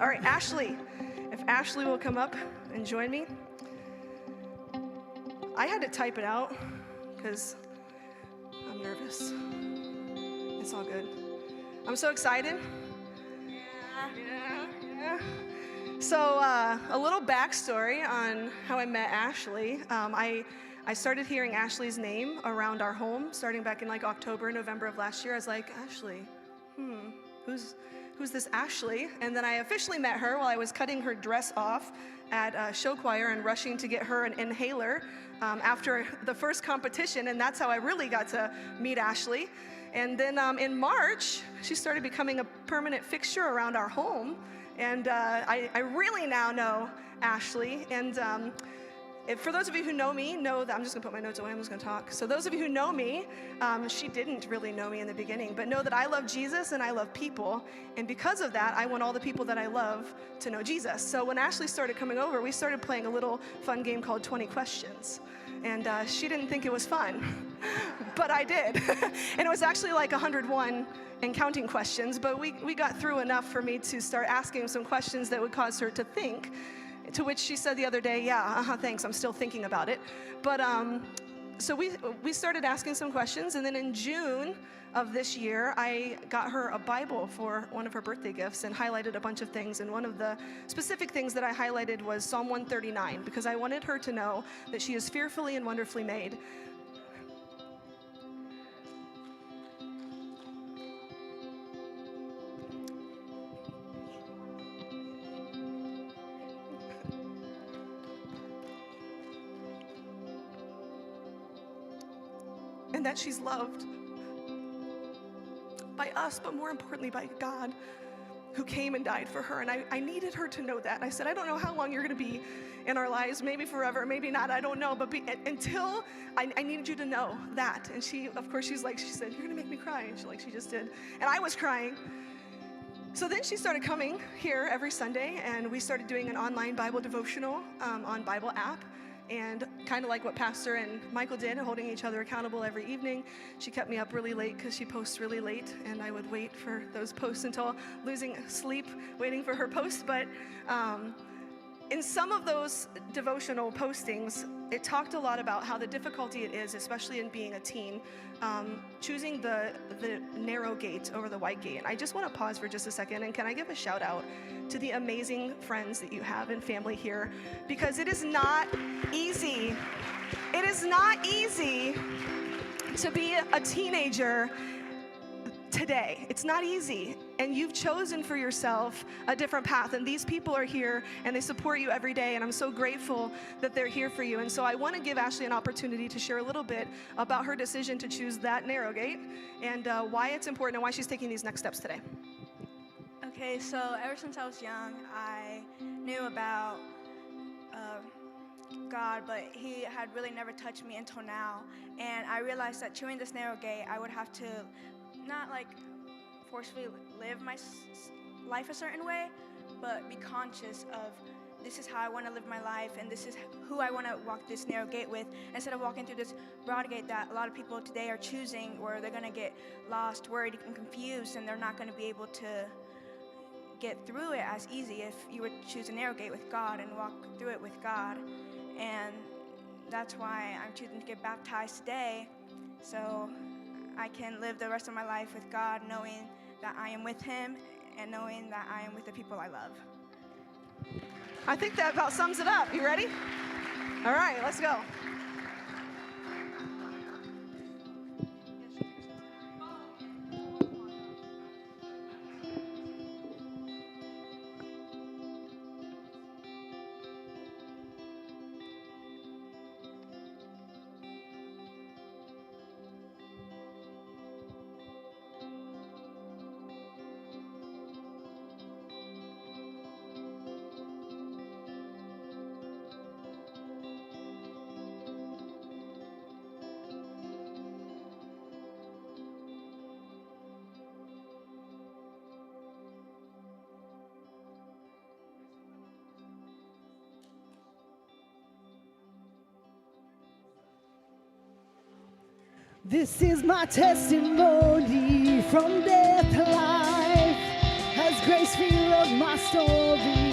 All right, Ashley, if Ashley will come up and join me. I had to type it out because I'm nervous. It's all good. I'm so excited. Yeah. So a little backstory on how I met Ashley. I started hearing Ashley's name around our home starting back in like October, November of last year. I was like, Ashley, who's this Ashley? And then I officially met her while I was cutting her dress off at show choir and rushing to get her an inhaler after the first competition, and that's how I really got to meet Ashley. And then in March, she started becoming a permanent fixture around our home, and I really now know Ashley. And for those of you who know me, know that I'm just gonna put my notes away, I'm just gonna talk. So those of you who know me, she didn't really know me in the beginning, but know that I love Jesus and I love people. And because of that, I want all the people that I love to know Jesus. So when Ashley started coming over, we started playing a little fun game called 20 Questions. And she didn't think it was fun, but I did. And it was actually like 101 and counting questions, but we got through enough for me to start asking some questions that would cause her to think. To which she said the other day, yeah, thanks, I'm still thinking about it. But so we started asking some questions, and then in June of this year, I got her a Bible for one of her birthday gifts and highlighted a bunch of things. And one of the specific things that I highlighted was Psalm 139, because I wanted her to know that she is fearfully and wonderfully made. And that she's loved by us, but more importantly by God, who came and died for her. And I needed her to know that. I said, I don't know how long you're gonna be in our lives, maybe forever, maybe not, I don't know, but until I needed you to know that. And she, of course, she said, you're gonna make me cry. And she just did. And I was crying. So then she started coming here every Sunday, and we started doing an online Bible devotional on Bible app. And kind of like what Pastor and Michael did, holding each other accountable every evening. She kept me up really late because she posts really late, and I would wait for those posts until losing sleep, waiting for her post. But in some of those devotional postings, it talked a lot about how the difficulty it is, especially in being a teen, choosing the narrow gate over the wide gate. And I just want to pause for just a second, and can I give a shout out to the amazing friends that you have and family here, because it is not easy. It is not easy to be a teenager today. It's not easy, and you've chosen for yourself a different path, and these people are here and they support you every day, and I'm so grateful that they're here for you. And so I want to give Ashley an opportunity to share a little bit about her decision to choose that narrow gate and why it's important and why she's taking these next steps today. Okay, so ever since I was young, I knew about God, but he had really never touched me until now. And I realized that choosing this narrow gate, I would have to not like forcefully live my life a certain way, but be conscious of this is how I want to live my life, and this is who I want to walk this narrow gate with, instead of walking through this broad gate that a lot of people today are choosing, where they're going to get lost, worried, and confused, and they're not going to be able to get through it as easy if you would choose a narrow gate with God and walk through it with God. And that's why I'm choosing to get baptized today, so I can live the rest of my life with God, knowing that I am with him and knowing that I am with the people I love. I think that about sums it up. You ready? All right, let's go. This is my testimony from death to life. As His grace rewrote my story.